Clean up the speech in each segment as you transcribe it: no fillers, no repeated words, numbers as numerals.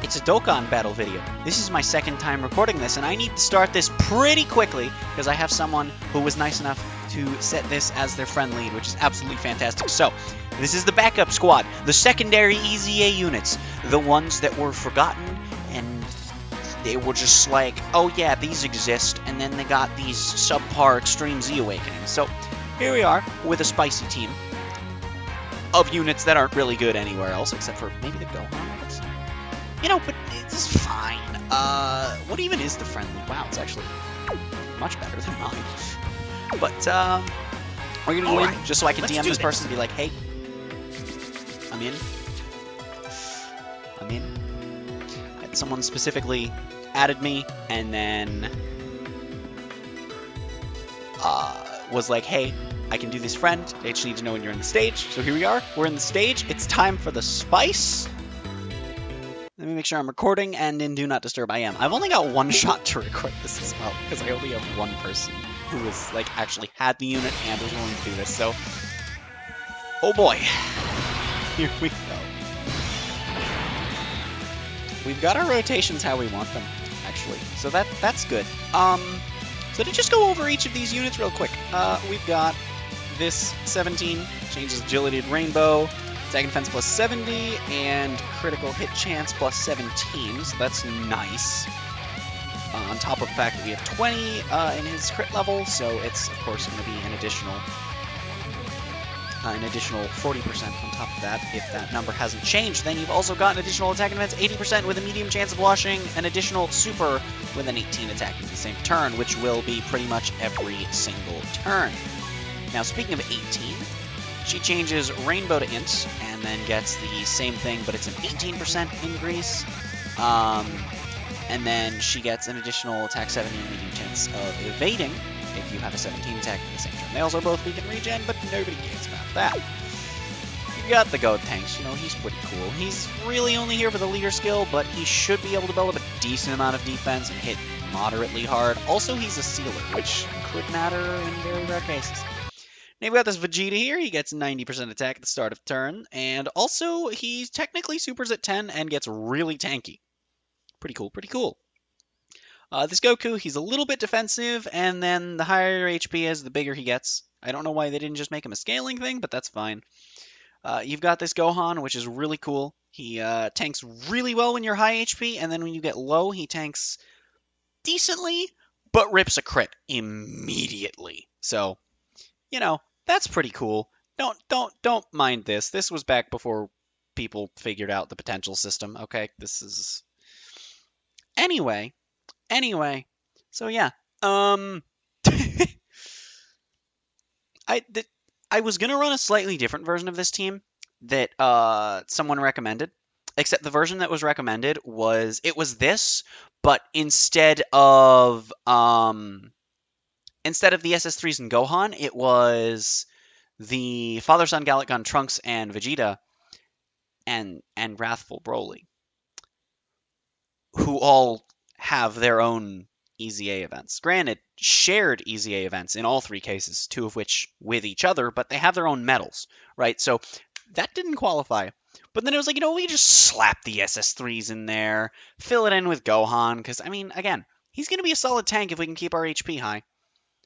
It's a Dokkan battle video. This is my second time recording this, and I need to start this pretty quickly because I have someone who was nice enough to set this as their friend lead, which is absolutely fantastic. So, this is the backup squad, the secondary EZA units, the ones that were forgotten, and they were just like, oh yeah, these exist, and then they got these subpar Extreme Z Awakenings. So, here we are with a spicy team of units that aren't really good anywhere else, except for maybe the Gohan. You know, but it's fine. What even is the friendly? Wow, it's actually much better than mine. But, we're gonna go in just so I can DM this person and be like, hey, I'm in. And someone specifically added me, and then, was like, hey, I can do this friend. I just need to know when you're in the stage. So here we are. We're in the stage. It's time for the spice. Let me make sure I'm recording, and in Do Not Disturb I am. I've only got one shot to record this as well, because I only have one person who has, like, actually had the unit and was willing to do this, so... Oh boy. Here we go. We've got our rotations how we want them, actually, so that's good. So to just go over each of these units real quick, we've got this 17, changes agility to rainbow, attack and defense plus 70, and critical hit chance plus 17, so that's nice. On top of the fact that we have 20 in his crit level, so it's, of course, going to be an additional 40% on top of that. If that number hasn't changed, then you've also got an additional attack and defense 80% with a medium chance of washing, an additional super with an 18 attacking the same turn, which will be pretty much every single turn. Now, speaking of 18, she changes Rainbow to Int, and then gets the same thing, but it's an 18% increase. And then she gets an additional attack 70 and medium chance of evading if you have a 17 attack in the same turn. They also both weaken regen, but nobody cares about that. You got the Goat Tanks, you know, he's pretty cool. He's really only here for the leader skill, but he should be able to build up a decent amount of defense and hit moderately hard. Also, he's a sealer, which could matter in very rare cases. Now, you've got this Vegeta here. He gets 90% attack at the start of turn, and also he technically supers at 10 and gets really tanky. Pretty cool, pretty cool. This Goku, he's a little bit defensive, and then the higher HP is, the bigger he gets. I don't know why they didn't just make him a scaling thing, but that's fine. You've got this Gohan, which is really cool. He tanks really well when you're high HP, and then when you get low, he tanks decently, but rips a crit immediately. So, you know, that's pretty cool. Don't mind this. This was back before people figured out the potential system, okay? This is... Anyway, so yeah, I was gonna run a slightly different version of this team that someone recommended, except the version that was recommended was this, but instead of the SS3s and Gohan, it was the Father Son Gallic Gun Trunks and Vegeta and Wrathful Broly, who all have their own EZA events. Granted, shared EZA events in all three cases, two of which with each other, but they have their own medals, right? So that didn't qualify. But then it was like, you know, we just slap the SS3s in there, fill it in with Gohan, because, I mean, again, he's going to be a solid tank if we can keep our HP high.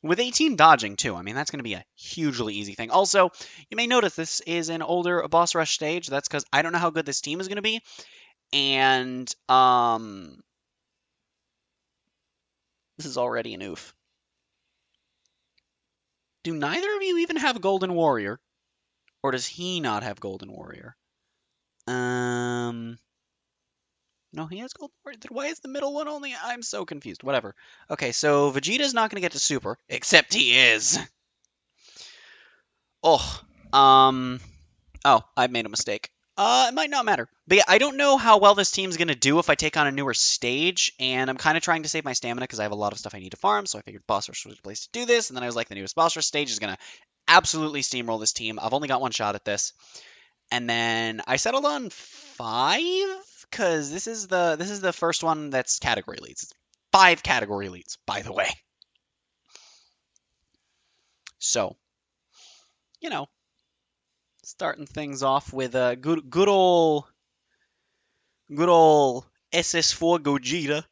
With 18 dodging, too. I mean, that's going to be a hugely easy thing. Also, you may notice this is an older boss rush stage. That's because I don't know how good this team is going to be. And, this is already an oof. Do neither of you even have Golden Warrior? Or does he not have Golden Warrior? No, he has Golden Warrior. Then why is the middle one only? I'm so confused. Whatever. Okay, so Vegeta's not going to get to Super, except he is. Oh, I made a mistake. It might not matter. But yeah, I don't know how well this team's going to do if I take on a newer stage, and I'm kind of trying to save my stamina because I have a lot of stuff I need to farm, so I figured Boss Rush was the place to do this, and then I was like, the newest Boss Rush stage is going to absolutely steamroll this team. I've only got one shot at this. And then I settled on 5, because this is the first one that's category leads. It's 5 category leads, by the way. So, you know, starting things off with a good old SS4 Gogeta.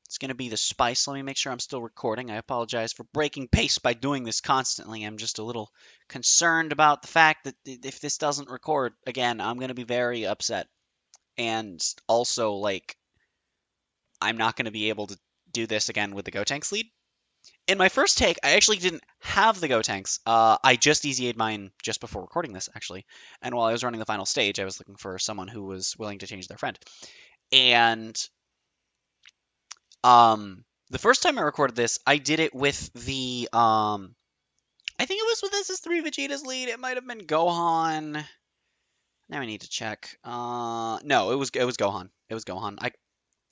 It's going to be the spice. Let me make sure I'm still recording. I apologize for breaking pace by doing this constantly. I'm just a little concerned about the fact that if this doesn't record again, I'm going to be very upset. And also, like, I'm not going to be able to do this again with the Gotenks lead. In my first take, I actually didn't have the Gotenks. I just EZA'd mine just before recording this, actually. And while I was running the final stage, I was looking for someone who was willing to change their friend. And the first time I recorded this, I did it with the I think it was with SS3 Vegeta's lead. It might have been Gohan. Now I need to check. No, it was Gohan. It was Gohan. I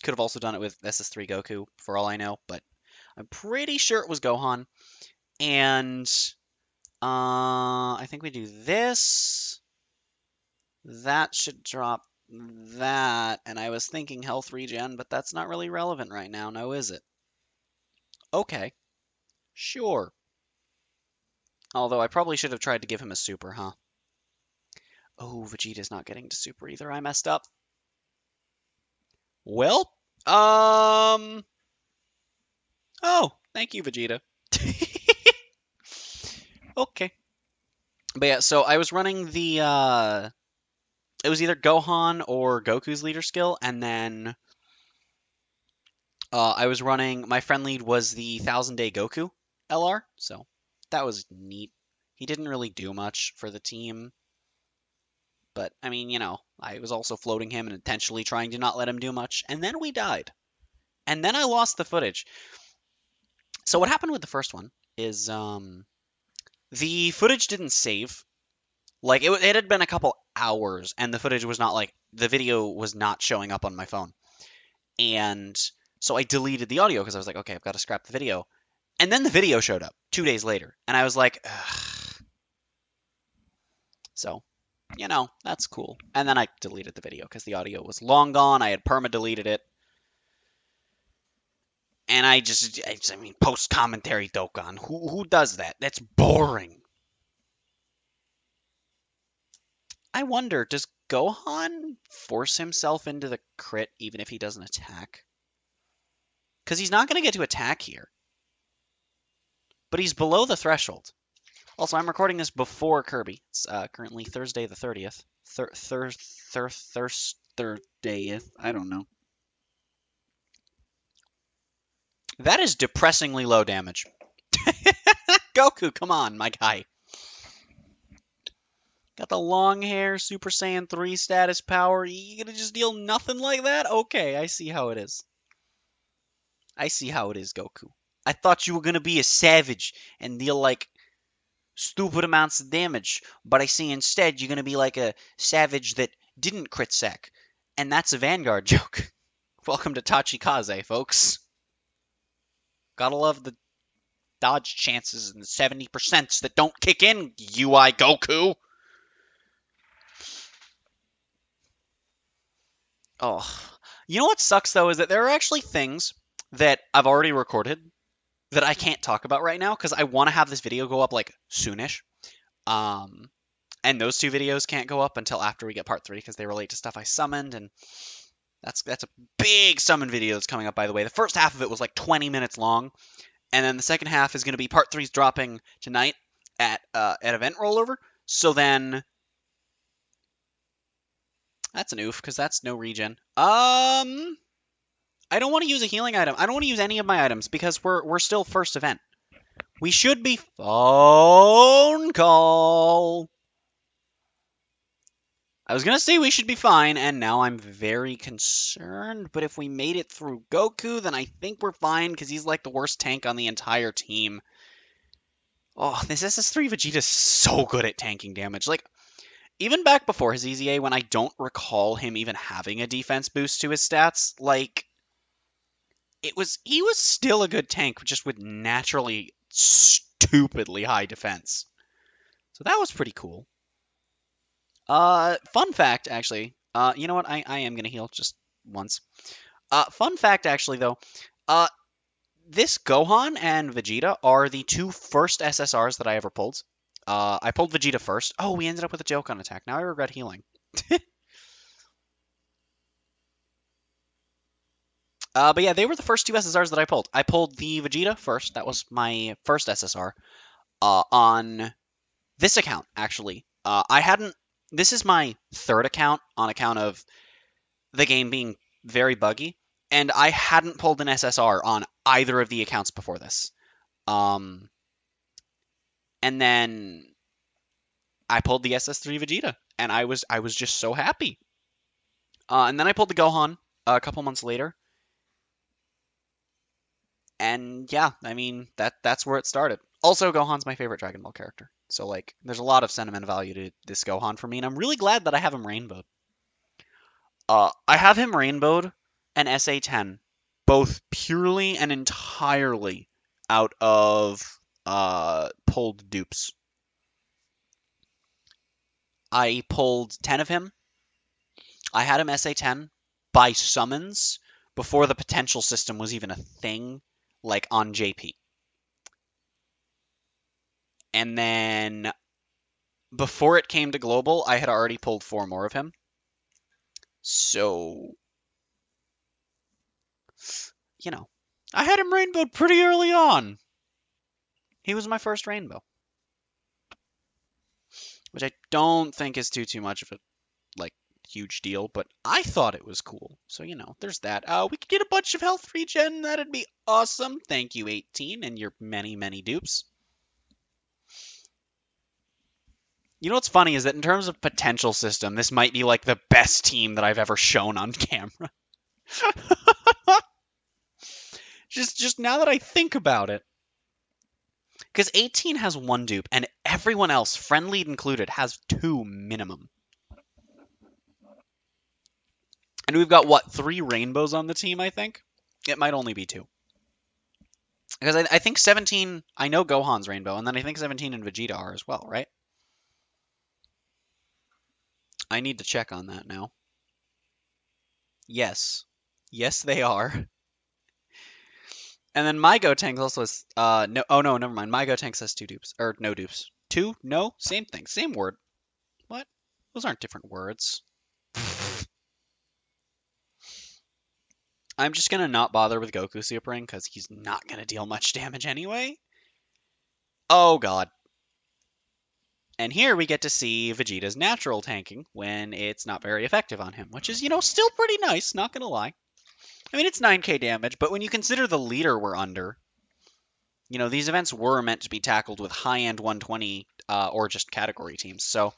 could have also done it with SS3 Goku for all I know, but I'm pretty sure it was Gohan. And I think we do this. That should drop that. And I was thinking health regen, but that's not really relevant right now, no, is it? Okay. Sure. Although I probably should have tried to give him a super, huh? Oh, Vegeta's not getting to super either. I messed up. Well, oh, thank you, Vegeta. Okay. But yeah, so I was running the, it was either Gohan or Goku's leader skill, and then I was running, my friend lead was the 1000-day Goku LR, so that was neat. He didn't really do much for the team, but I mean, you know, I was also floating him and intentionally trying to not let him do much, and then we died. And then I lost the footage. So what happened with the first one is the footage didn't save. Like, it had been a couple hours, and the footage was not, like, the video was not showing up on my phone. And so I deleted the audio because I was like, okay, I've got to scrap the video. And then the video showed up 2 days later, and I was like, ugh. So, you know, that's cool. And then I deleted the video because the audio was long gone. I had perma-deleted it. And I mean, post-commentary Dokkan. Who does that? That's boring. I wonder, does Gohan force himself into the crit even if he doesn't attack? Because he's not going to get to attack here. But he's below the threshold. Also, I'm recording this before Kirby. It's currently Thursday the 30th. Thursday. I don't know. That is depressingly low damage. Goku, come on, my guy. Got the long hair, Super Saiyan 3 status power. You gonna just deal nothing like that? Okay, I see how it is. I see how it is, Goku. I thought you were gonna be a savage and deal like stupid amounts of damage, but I see instead you're gonna be like a savage that didn't crit sec. And that's a Vanguard joke. Welcome to Tachikaze, folks. Gotta love the dodge chances and the 70% that don't kick in, UI Goku. Oh, you know what sucks though is that there are actually things that I've already recorded that I can't talk about right now because I want to have this video go up like soonish. And those two videos can't go up until after we get part 3 because they relate to stuff I summoned, and that's a big summon video that's coming up, by the way. The first half of it was like 20 minutes long, and then the second half is going to be part 3's dropping tonight at event rollover. So then that's an oof because that's no regen. I don't want to use a healing item. I don't want to use any of my items because we're still first event. We should be phone call. I was going to say we should be fine, and now I'm very concerned. But if we made it through Goku, then I think we're fine because he's like the worst tank on the entire team. Oh, this SS3 Vegeta is so good at tanking damage. Like, even back before his EZA, when I don't recall him even having a defense boost to his stats, like, he was still a good tank, just with naturally stupidly high defense. So that was pretty cool. Fun fact, actually. You know what? I am gonna heal just once. Fun fact, actually, though. This Gohan and Vegeta are the two first SSRs that I ever pulled. I pulled Vegeta first. Oh, we ended up with a Dokkan attack. Now I regret healing. But yeah, they were the first two SSRs that I pulled. I pulled the Vegeta first. That was my first SSR. On this account, actually. I hadn't. This is my third account on account of the game being very buggy, and I hadn't pulled an SSR on either of the accounts before this. Um, and then I pulled the SS3 Vegeta, and I was just so happy. And then I pulled the Gohan a couple months later, and yeah, I mean that's where it started. Also, Gohan's my favorite Dragon Ball character, so like there's a lot of sentimental value to this Gohan for me, and I'm really glad that I have him rainbowed. I have him rainbowed and SA10, both purely and entirely out of pulled dupes. I pulled 10 of him. I had him SA10 by summons before the potential system was even a thing, like on JP. And then before it came to global, I had already pulled 4 more of him. So, you know, I had him rainbowed pretty early on. He was my first rainbow, which I don't think is too much of a like huge deal, but I thought it was cool. So, there's that. We could get a bunch of health regen. That'd be awesome. Thank you, 18, and your many, many dupes. You know what's funny is that in terms of potential system, this might be like the best team that I've ever shown on camera. just now that I think about it. Because 18 has 1 dupe, and everyone else, friendly included, has 2 minimum. And we've got, what, 3 rainbows on the team, I think? It might only be 2. Because I think 17, I know Gohan's rainbow, and then I think 17 and Vegeta are as well, right? I need to check on that now. Yes. Yes, they are. And then my Gotenks also has, no, oh no, never mind. My Gotenks has 2 dupes, or no dupes. 2? No? Same thing. Same word. What? Those aren't different words. I'm just gonna not bother with Goku Super Ring, because he's not gonna deal much damage anyway. Oh god. And here we get to see Vegeta's natural tanking when it's not very effective on him, which is, still pretty nice, not gonna lie. I mean, it's 9k damage, but when you consider the leader we're under, these events were meant to be tackled with high-end 120 or just category teams, so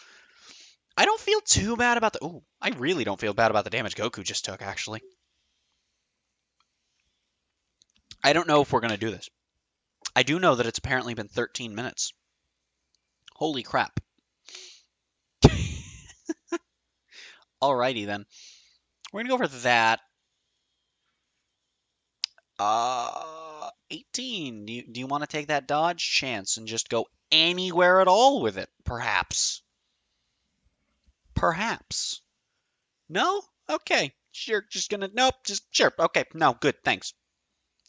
I don't feel too bad about the... Ooh, I really don't feel bad about the damage Goku just took, actually. I don't know if we're going to do this. I do know that it's apparently been 13 minutes. Holy crap. Alrighty, then. We're going to go for that. 18. Do you want to take that dodge chance and just go anywhere at all with it? Perhaps. Perhaps. No? Okay. Sure. Just gonna... Nope. Just... Sure. Okay. No. Good. Thanks.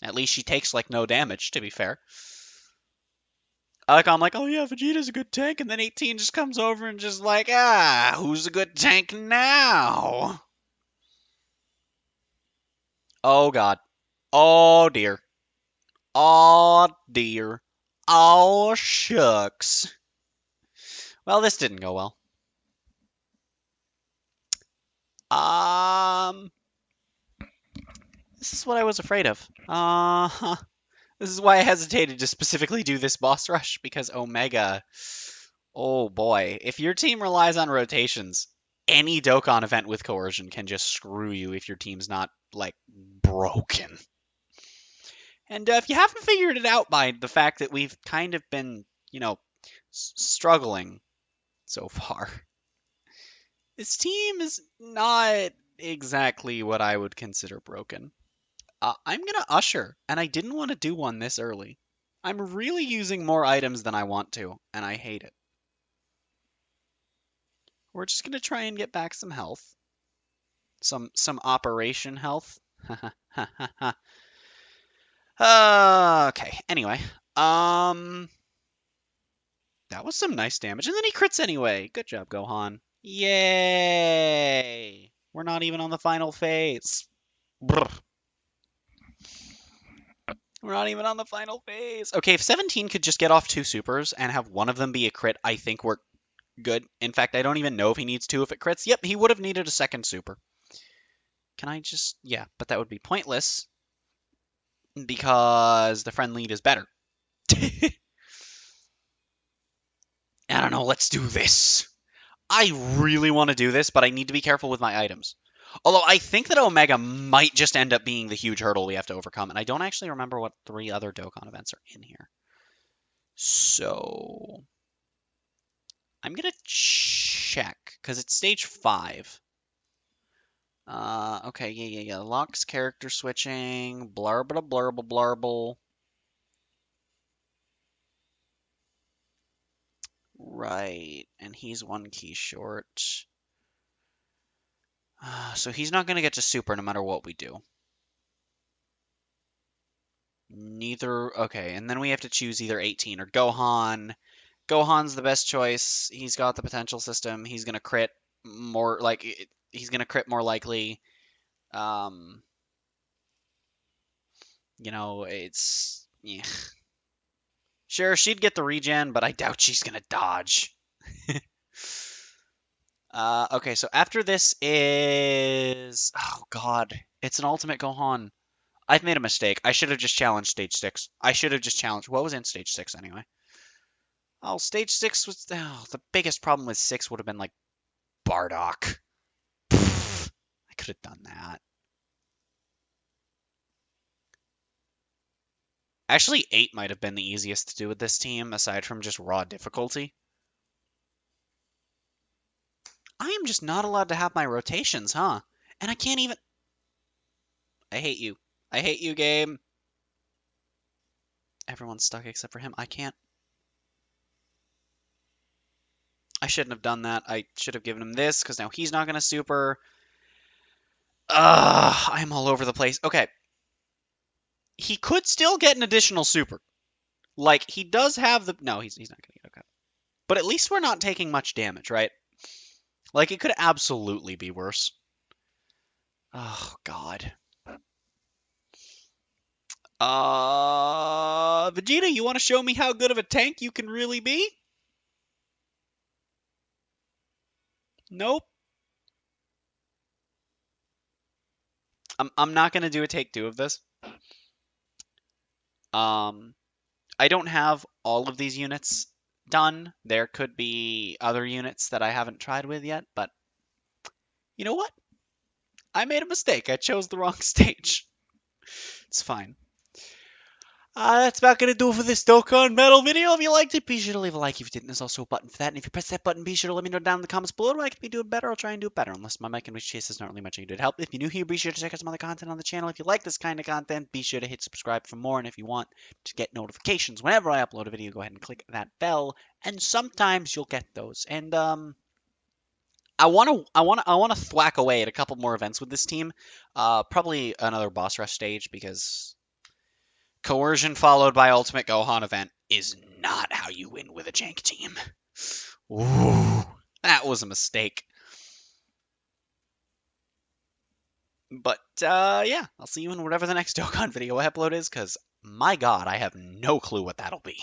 At least she takes, like, no damage, to be fair. I'm like, oh yeah, Vegeta's a good tank, and then 18 just comes over and just like, who's a good tank now? Oh god. Oh dear. Oh dear. Oh shucks. Well, this didn't go well. This is what I was afraid of. This is why I hesitated to specifically do this boss rush, because Omega, oh boy, if your team relies on rotations, any Dokkan event with coercion can just screw you if your team's not, like, broken. And if you haven't figured it out by the fact that we've kind of been, struggling so far, this team is not exactly what I would consider broken. I'm going to Usher, and I didn't want to do one this early. I'm really using more items than I want to, and I hate it. We're just going to try and get back some health. Some operation health. Okay, anyway. That was some nice damage, and then he crits anyway. Good job, Gohan. Yay! We're not even on the final phase. Brr. We're not even on the final phase. Okay, if 17 could just get off 2 supers and have one of them be a crit, I think we're good. In fact, I don't even know if he needs 2 if it crits. Yep, he would have needed a second super. Can I just... Yeah, but that would be pointless because the friend lead is better. I don't know, let's do this. I really want to do this, but I need to be careful with my items. Although I think that Omega might just end up being the huge hurdle we have to overcome, and I don't actually remember what 3 other Dokkan events are in here. So I'm gonna check because it's stage 5. Okay, yeah. Locks, character switching, blurble, blurble, blurble. Right, and he's 1 key short. So he's not gonna get to super no matter what we do. Neither. Okay, and then we have to choose either 18 or Gohan. Gohan's the best choice. He's got the potential system. He's gonna crit more he's gonna crit more likely. Um, it's yeah. Sure, she'd get the regen, but I doubt she's gonna dodge. Okay, so after this is oh god, it's an ultimate Gohan. I've made a mistake. I should have just challenged stage 6. I should have just challenged. What was in stage 6 anyway? Oh, stage 6 was the biggest problem with 6 would have been like Bardock. I could have done that. Actually, 8 might have been the easiest to do with this team, aside from just raw difficulty. I am just not allowed to have my rotations, huh? And I can't even... I hate you. I hate you, game. Everyone's stuck except for him. I can't... I shouldn't have done that. I should have given him this, because now he's not going to super. I'm all over the place. Okay. He could still get an additional super. Like, he does have the... No, he's not going to get okay. But at least we're not taking much damage, right? Like, it could absolutely be worse. Oh, God. Vegeta, you want to show me how good of a tank you can really be? Nope. I'm not going to do a take 2 of this. I don't have all of these units done. There could be other units that I haven't tried with yet, but you know what? I made a mistake. I chose the wrong stage. It's fine. That's about going to do it for this Dokkan Battle video. If you liked it, be sure to leave a like. If you didn't, there's also a button for that. And if you press that button, be sure to let me know down in the comments below what I could be doing better. I'll try and do it better. Unless my mic and voice chase is not really much I can do to help. If you're new here, be sure to check out some other content on the channel. If you like this kind of content, be sure to hit subscribe for more. And if you want to get notifications whenever I upload a video, go ahead and click that bell. And sometimes you'll get those. And I want to thwack away at a couple more events with this team. Probably another boss rush stage because coercion followed by Ultimate Gohan event is not how you win with a jank team. Ooh, that was a mistake. But yeah, I'll see you in whatever the next Dokkan video I upload is, because my god, I have no clue what that'll be.